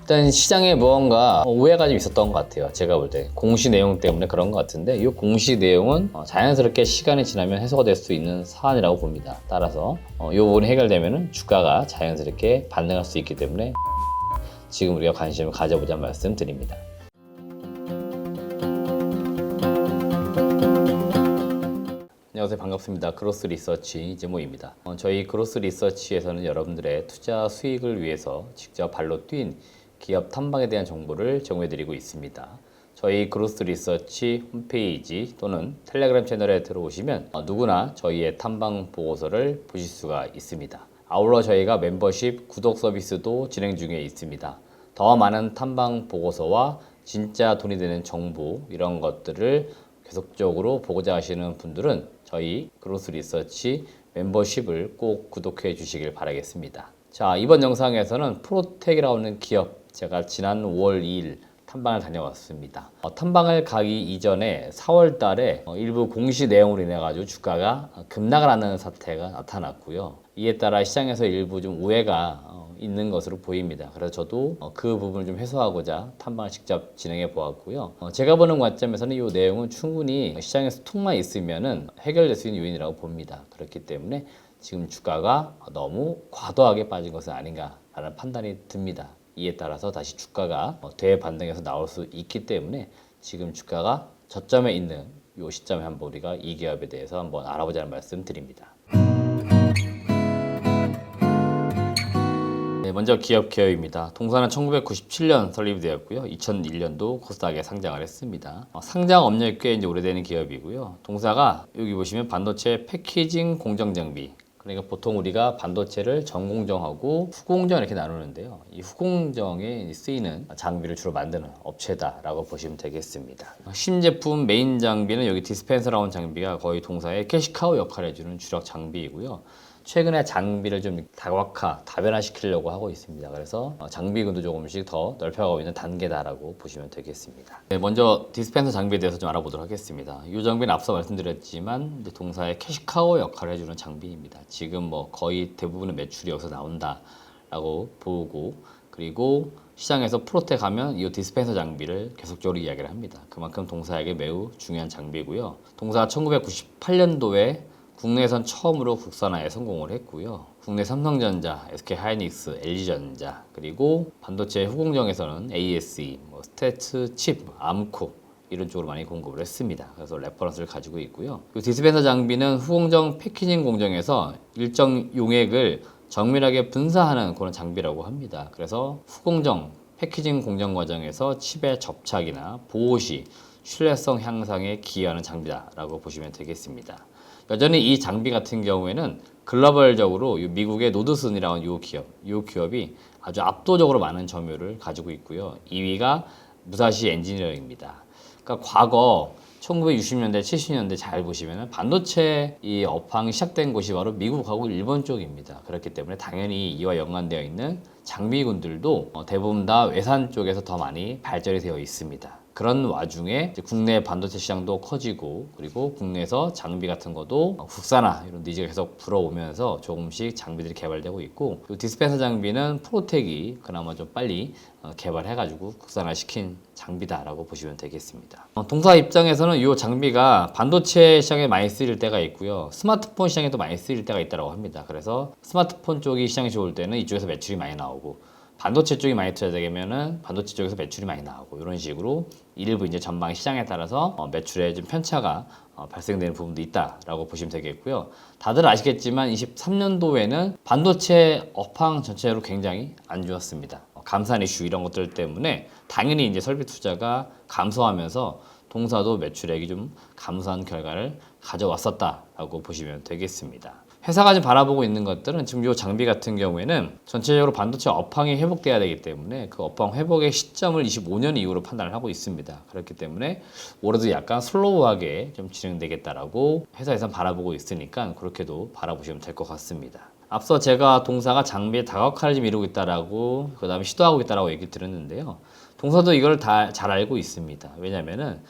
일단 시장에 무언가 오해가 좀 있었던 것 같아요. 제가 볼 때 공시 내용 때문에 그런 것 같은데, 이 공시 내용은 자연스럽게 시간이 지나면 해소가 될 수 있는 사안이라고 봅니다. 따라서 이 부분이 해결되면 주가가 자연스럽게 반등할 수 있기 때문에 지금 우리가 관심을 가져보자 말씀드립니다. 안녕하세요, 반갑습니다. 그로스 리서치 이재모입니다. 저희 그로스 리서치에서는 여러분들의 투자 수익을 위해서 직접 발로 뛴 기업 탐방에 대한 정보를 제공해드리고 있습니다. 저희 그로스 리서치 홈페이지 또는 텔레그램 채널에 들어오시면 누구나 저희의 탐방 보고서를 보실 수가 있습니다. 아울러 저희가 멤버십 구독 서비스도 진행 중에 있습니다. 더 많은 탐방 보고서와 진짜 돈이 되는 정보, 이런 것들을 계속적으로 보고자 하시는 분들은 저희 그로스 리서치 멤버십을 꼭 구독해 주시길 바라겠습니다. 자, 이번 영상에서는 프로텍이라고 하는 기업, 제가 지난 5월 2일 탐방을 다녀왔습니다. 탐방을 가기 이전에 4월 달에 일부 공시 내용으로 인해 가지고 주가가 급락을 하는 사태가 나타났고요. 이에 따라 시장에서 일부 좀 우회가 있는 것으로 보입니다. 그래서 저도 그 부분을 좀 해소하고자 탐방을 직접 진행해 보았고요. 제가 보는 관점에서는 이 내용은 충분히 시장에서 툭만 있으면은 해결될 수 있는 요인이라고 봅니다. 그렇기 때문에 지금 주가가 너무 과도하게 빠진 것은 아닌가라는 판단이 듭니다. 이에 따라서 다시 주가가 대반등해서 나올 수 있기 때문에 지금 주가가 저점에 있는 이 시점에 한번 우리가 이 기업에 대해서 한번 알아보자는 말씀 드립니다. 네, 먼저 기업 개요입니다. 동사는 1997년 설립되었고요. 2001년도 코스닥에 상장을 했습니다. 상장 업력이 꽤 이제 오래되는 기업이고요. 동사가 여기 보시면 반도체 패키징 공정 장비, 그러니까 보통 우리가 반도체를 전공정하고 후공정 이렇게 나누는데요. 이 후공정에 쓰이는 장비를 주로 만드는 업체다라고 보시면 되겠습니다. 신제품 메인 장비는 여기 디스펜서라는 장비가 거의 동사의 캐시카우 역할을 해주는 주력 장비이고요. 최근에 장비를 좀 다각화, 다변화시키려고 하고 있습니다. 그래서 장비군도 조금씩 더 넓혀가고 있는 단계다라고 보시면 되겠습니다. 네, 먼저 디스펜서 장비에 대해서 좀 알아보도록 하겠습니다. 이 장비는 앞서 말씀드렸지만 동사의 캐시카우 역할을 해주는 장비입니다. 지금 뭐 거의 대부분의 매출이 여기서 나온다라고 보고, 그리고 시장에서 프로텍 하면 이 디스펜서 장비를 계속적으로 이야기를 합니다. 그만큼 동사에게 매우 중요한 장비고요. 동사가 1998년도에 국내에선 처음으로 국산화에 성공을 했고요. 국내 삼성전자, SK하이닉스, LG전자, 그리고 반도체 후공정에서는 ASE, 스태츠칩, 암코 이런 쪽으로 많이 공급을 했습니다. 그래서 레퍼런스를 가지고 있고요. 이 디스펜서 장비는 후공정 패키징 공정에서 일정 용액을 정밀하게 분사하는 그런 장비라고 합니다. 그래서 후공정 패키징 공정 과정에서 칩의 접착이나 보호 시 신뢰성 향상에 기여하는 장비다라고 보시면 되겠습니다. 여전히 이 장비 같은 경우에는 글로벌적으로 미국의 노드슨이라는 이 기업이 아주 압도적으로 많은 점유율을 가지고 있고요. 2위가 무사시 엔지니어링입니다. 그러니까 과거 1960년대, 70년대 잘 보시면 반도체 이 업황이 시작된 곳이 바로 미국하고 일본 쪽입니다. 그렇기 때문에 당연히 이와 연관되어 있는 장비군들도 대부분 다 외산 쪽에서 더 많이 발전이 되어 있습니다. 그런 와중에 국내 반도체 시장도 커지고, 그리고 국내에서 장비 같은 것도 국산화 이런 니즈가 계속 불어오면서 조금씩 장비들이 개발되고 있고, 디스펜서 장비는 프로텍이 그나마 좀 빨리 개발해가지고 국산화시킨 장비다라고 보시면 되겠습니다. 동사 입장에서는 이 장비가 반도체 시장에 많이 쓰일 때가 있고요. 스마트폰 시장에도 많이 쓰일 때가 있다고 합니다. 그래서 스마트폰 쪽이 시장이 좋을 때는 이쪽에서 매출이 많이 나오고, 반도체 쪽이 많이 투자되면은 반도체 쪽에서 매출이 많이 나오고, 이런 식으로 일부 이제 전방 시장에 따라서 매출에 좀 편차가 발생되는 부분도 있다라고 보시면 되겠고요. 다들 아시겠지만 23년도에는 반도체 업황 전체로 굉장히 안 좋았습니다. 감산 이슈 이런 것들 때문에 당연히 이제 설비 투자가 감소하면서 동사도 매출액이 좀 감소한 결과를 가져왔었다라고 보시면 되겠습니다. 회사가 지금 바라보고 있는 것들은 지금 이 장비 같은 경우에는 전체적으로 반도체 업황이 회복돼야 되기 때문에 그 업황 회복의 시점을 25년 이후로 판단을 하고 있습니다. 그렇기 때문에 올해도 약간 슬로우하게 좀 진행되겠다라고 회사에서 바라보고 있으니까 그렇게도 바라보시면 될 것 같습니다. 앞서 제가 동사가 장비의 다각화를 좀 이루고 있다라고, 그 다음에 시도하고 있다라고 얘기 드렸는데요. 동사도 이걸 다 잘 알고 있습니다. 왜냐면은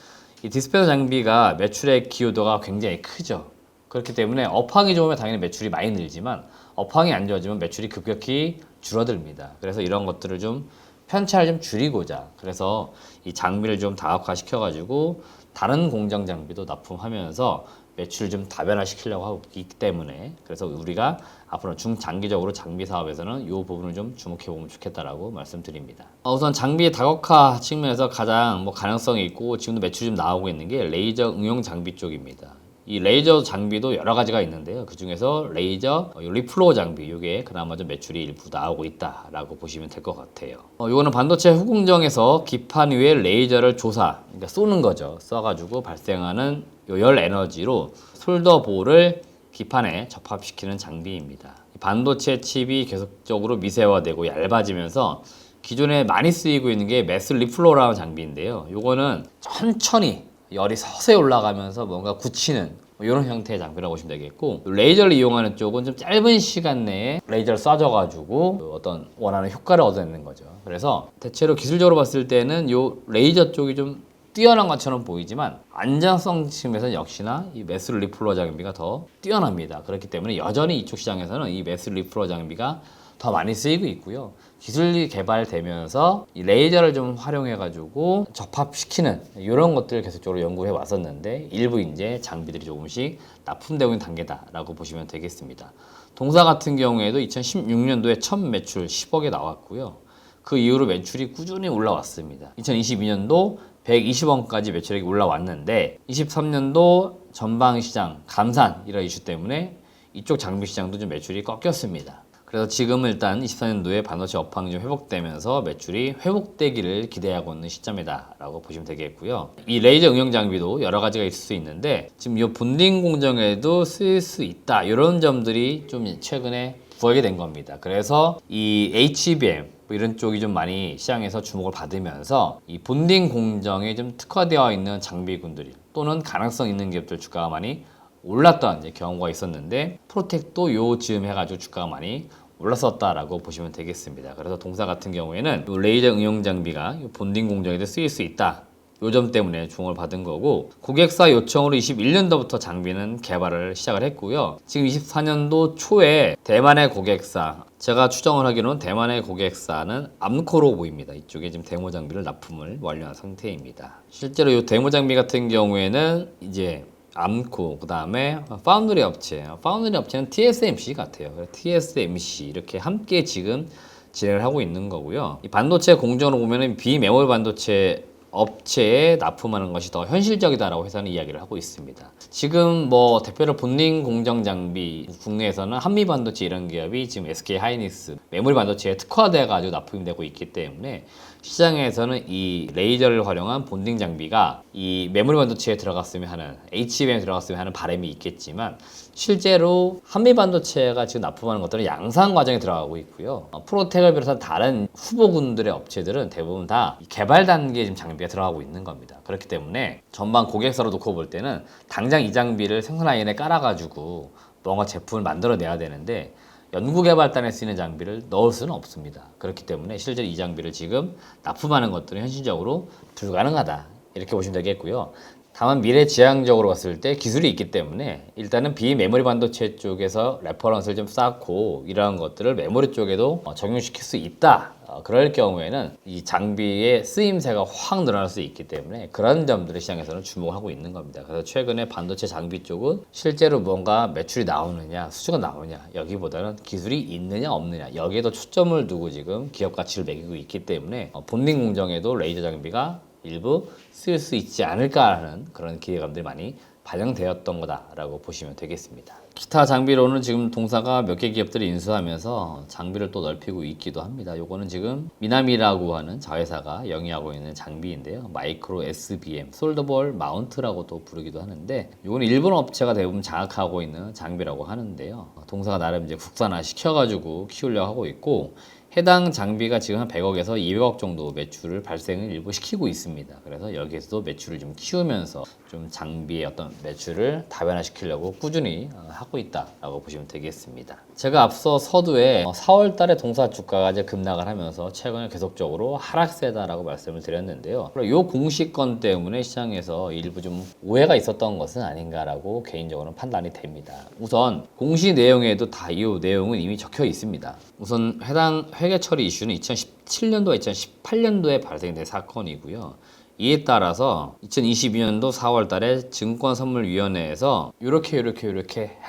이 디스펜서 장비가 매출의 기여도가 굉장히 크죠. 그렇기 때문에 업황이 좋으면 당연히 매출이 많이 늘지만 업황이 안 좋아지면 매출이 급격히 줄어듭니다. 그래서 이런 것들을 좀 편차를 좀 줄이고자 그래서 이 장비를 좀 다각화시켜가지고 다른 공장 장비도 납품하면서 매출을 좀 다변화시키려고 하고 있기 때문에 그래서 우리가 앞으로 중장기적으로 장비 사업에서는 이 부분을 좀 주목해보면 좋겠다라고 말씀드립니다. 우선 장비 다각화 측면에서 가장 가능성이 있고 지금도 매출이 좀 나오고 있는 게 레이저 응용 장비 쪽입니다. 이 레이저 장비도 여러 가지가 있는데요. 그 중에서 레이저 리플로우 장비 이게 그나마 좀 매출이 일부 나오고 있다라고 보시면 될 것 같아요. 이거는 반도체 후공정에서 기판 위에 레이저를 그러니까 쏘는 거죠. 쏴가지고 발생하는 열 에너지로 솔더볼을 기판에 접합시키는 장비입니다. 반도체 칩이 계속적으로 미세화되고 얇아지면서 기존에 많이 쓰이고 있는 게 매스 리플로우라는 장비인데요. 이거는 천천히 열이 서서히 올라가면서 뭔가 굳히는 이런 형태의 장비라고 보시면 되겠고, 레이저를 이용하는 쪽은 좀 짧은 시간 내에 레이저를 쏴줘가지고 어떤 원하는 효과를 얻어내는 거죠. 그래서 대체로 기술적으로 봤을 때는 이 레이저 쪽이 좀 뛰어난 것처럼 보이지만 안정성 측면에서는 역시나 이 매스 리플러 장비가 더 뛰어납니다. 그렇기 때문에 여전히 이쪽 시장에서는 이 매스 리플러 장비가 더 많이 쓰이고 있고요. 기술이 개발되면서 이 레이저를 좀 활용해가지고 접합시키는 이런 것들을 계속적으로 연구해 왔었는데 일부 이제 장비들이 조금씩 납품되고 있는 단계다라고 보시면 되겠습니다. 동사 같은 경우에도 2016년도에 첫 매출 10억에 나왔고요. 그 이후로 매출이 꾸준히 올라왔습니다. 2022년도 120원까지 매출액이 올라왔는데 23년도 전방시장 감산 이런 이슈 때문에 이쪽 장비 시장도 좀 매출이 꺾였습니다. 그래서 지금은 일단 24년도에 반도체 업황이 좀 회복되면서 매출이 회복되기를 기대하고 있는 시점이다라고 보시면 되겠고요. 이 레이저 응용 장비도 여러 가지가 있을 수 있는데 지금 이 본딩 공정에도 쓰일 수 있다 이런 점들이 좀 최근에 부각이 된 겁니다. 그래서 이 HBM 이런 쪽이 좀 많이 시장에서 주목을 받으면서 이 본딩 공정에 좀 특화되어 있는 장비군들이 또는 가능성 있는 기업들 주가가 많이 올랐던 이제 경우가 있었는데 프로텍도 요 즈음 해가지고 주가가 많이 올랐었다라고 보시면 되겠습니다. 그래서 동사 같은 경우에는 레이저 응용 장비가 본딩 공정에도 쓰일 수 있다. 요 점 때문에 주목을 받은 거고 고객사 요청으로 21년도부터 장비는 개발을 시작을 했고요. 지금 24년도 초에 대만의 고객사 제가 추정을 하기로는 대만의 고객사는 암코로 보입니다. 이쪽에 지금 데모 장비를 납품을 완료한 상태입니다. 실제로 이 데모 장비 같은 경우에는 이제 암코, 그 다음에 파운드리 업체는 TSMC 같아요. TSMC 이렇게 함께 지금 진행을 하고 있는 거고요. 이 반도체 공정으로 보면은 비메모리 반도체 업체에 납품하는 것이 더 현실적이다라고 회사는 이야기를 하고 있습니다. 지금 대표로 본딩 공정 장비 국내에서는 한미반도체 이런 기업이 지금 SK 하이닉스 메모리 반도체에 특화돼 가지고 납품이 되고 있기 때문에 시장에서는 이 레이저를 활용한 본딩 장비가 이 메모리 반도체에 들어갔으면 하는 HBM에 들어갔으면 하는 바람이 있겠지만 실제로 한미 반도체가 지금 납품하는 것들은 양산 과정에 들어가고 있고요. 프로텍을 비롯한 다른 후보군들의 업체들은 대부분 다 개발 단계에 지금 장비가 들어가고 있는 겁니다. 그렇기 때문에 전반 고객사로 놓고 볼 때는 당장 이 장비를 생산 라인에 깔아가지고 뭔가 제품을 만들어내야 되는데 연구개발단에 쓰이는 장비를 넣을 수는 없습니다. 그렇기 때문에 실제로 이 장비를 지금 납품하는 것들은 현실적으로 불가능하다 이렇게 보시면 되겠고요. 다만 미래지향적으로 봤을 때 기술이 있기 때문에 일단은 비메모리 반도체 쪽에서 레퍼런스를 좀 쌓고 이러한 것들을 메모리 쪽에도 적용시킬 수 있다. 그럴 경우에는 이 장비의 쓰임새가 확 늘어날 수 있기 때문에 그런 점들을 시장에서는 주목하고 있는 겁니다. 그래서 최근에 반도체 장비 쪽은 실제로 뭔가 매출이 나오느냐 수주가 나오느냐 여기보다는 기술이 있느냐 없느냐 여기에 더 초점을 두고 지금 기업 가치를 매기고 있기 때문에 본딩 공정에도 레이저 장비가 일부 쓸 수 있지 않을까라는 그런 기대감들이 많이 반영되었던 거다라고 보시면 되겠습니다. 기타 장비로는 지금 동사가 몇 개 기업들이 인수하면서 장비를 또 넓히고 있기도 합니다. 요거는 지금 미나미라고 하는 자회사가 영위하고 있는 장비인데요. 마이크로 SBM, 솔더볼 마운트라고도 부르기도 하는데 요거는 일본 업체가 대부분 장악하고 있는 장비라고 하는데요. 동사가 나름 이제 국산화 시켜가지고 키우려고 하고 있고 해당 장비가 지금 한 100억에서 200억 정도 매출을 발생을 일부 시키고 있습니다. 그래서 여기에서도 매출을 좀 키우면서 좀 장비의 어떤 매출을 다변화시키려고 꾸준히 하고 있다라고 보시면 되겠습니다. 제가 앞서 서두에 4월 달에 동사 주가가 이제 급락을 하면서 최근에 계속적으로 하락세다라고 말씀을 드렸는데요. 이 공시권 때문에 시장에서 일부 좀 오해가 있었던 것은 아닌가라고 개인적으로는 판단이 됩니다. 우선 공시 내용에도 다 이 내용은 이미 적혀 있습니다. 우선 해당 회계 처리 이슈는 2017년도와 2018년도에 발생된 사건이고요. 이에 따라서 2022년도 4월 달에 증권선물위원회에서 이렇게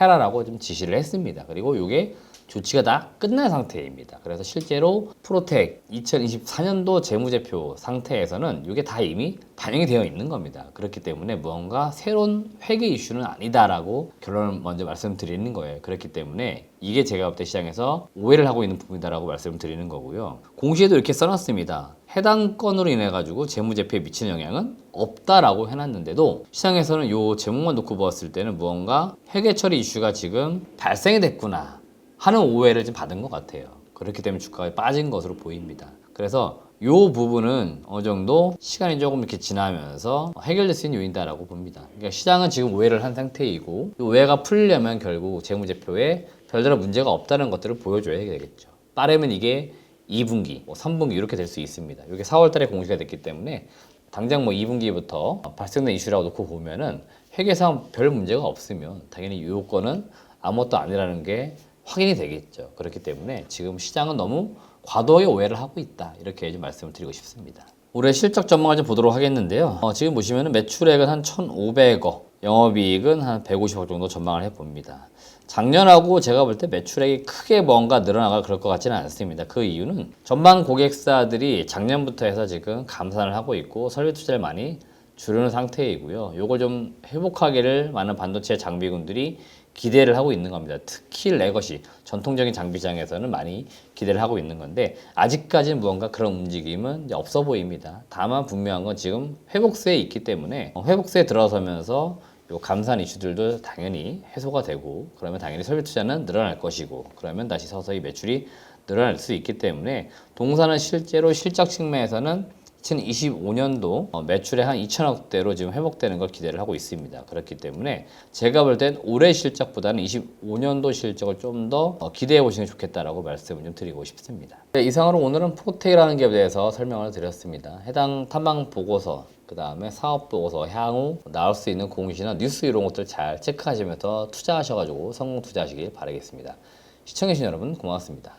해라라고 좀 지시를 했습니다. 그리고 이게 조치가 다 끝난 상태입니다. 그래서 실제로 프로텍 2024년도 재무제표 상태에서는 이게 다 이미 반영이 되어 있는 겁니다. 그렇기 때문에 무언가 새로운 회계 이슈는 아니다라고 결론을 먼저 말씀드리는 거예요. 그렇기 때문에 이게 제가 볼 때 시장에서 오해를 하고 있는 부분이다라고 말씀을 드리는 거고요. 공시에도 이렇게 써놨습니다. 해당 건으로 인해 가지고 재무제표에 미치는 영향은 없다라고 해놨는데도 시장에서는 이 제목만 놓고 보았을 때는 무언가 회계 처리 이슈가 지금 발생이 됐구나 하는 오해를 좀 받은 것 같아요. 그렇기 때문에 주가가 빠진 것으로 보입니다. 그래서 이 부분은 어느 정도 시간이 조금 이렇게 지나면서 해결될 수 있는 요인이다라고 봅니다. 그러니까 시장은 지금 오해를 한 상태이고 이 오해가 풀리려면 결국 재무제표에 별다른 문제가 없다는 것들을 보여줘야 되겠죠. 빠르면 이게 2분기, 3분기 이렇게 될 수 있습니다. 이게 4월 달에 공시가 됐기 때문에 당장 2분기부터 발생된 이슈라고 놓고 보면은 회계상 별 문제가 없으면 당연히 이 요건은 아무것도 아니라는 게 확인이 되겠죠. 그렇기 때문에 지금 시장은 너무 과도하게 오해를 하고 있다. 이렇게 좀 말씀을 드리고 싶습니다. 올해 실적 전망을 좀 보도록 하겠는데요. 지금 보시면 매출액은 한 1,500억, 영업이익은 한 150억 정도 전망을 해봅니다. 작년하고 제가 볼 때 매출액이 크게 뭔가 늘어나가 그럴 것 같지는 않습니다. 그 이유는 전반 고객사들이 작년부터 해서 지금 감산을 하고 있고 설비 투자를 많이 줄이는 상태이고요. 요걸 좀 회복하기를 많은 반도체 장비군들이 기대를 하고 있는 겁니다. 특히 레거시, 전통적인 장비장에서는 많이 기대를 하고 있는 건데 아직까지는 무언가 그런 움직임은 이제 없어 보입니다. 다만 분명한 건 지금 회복세에 있기 때문에 회복세에 들어서면서 요 감산 이슈들도 당연히 해소가 되고 그러면 당연히 설비 투자는 늘어날 것이고 그러면 다시 서서히 매출이 늘어날 수 있기 때문에 동사는 실제로 실적 측면에서는 2025년도 매출의 한 2천억대로 지금 회복되는 걸 기대를 하고 있습니다. 그렇기 때문에 제가 볼 땐 올해 실적보다는 25년도 실적을 좀 더 기대해 보시는 게 좋겠다라고 말씀을 좀 드리고 싶습니다. 네, 이상으로 오늘은 프로텍이라는 기업에 대해서 설명을 드렸습니다. 해당 탐방 보고서, 그 다음에 사업 보고서, 향후 나올 수 있는 공시나 뉴스 이런 것들 잘 체크하시면서 투자하셔가지고 성공 투자하시길 바라겠습니다. 시청해주신 여러분 고맙습니다.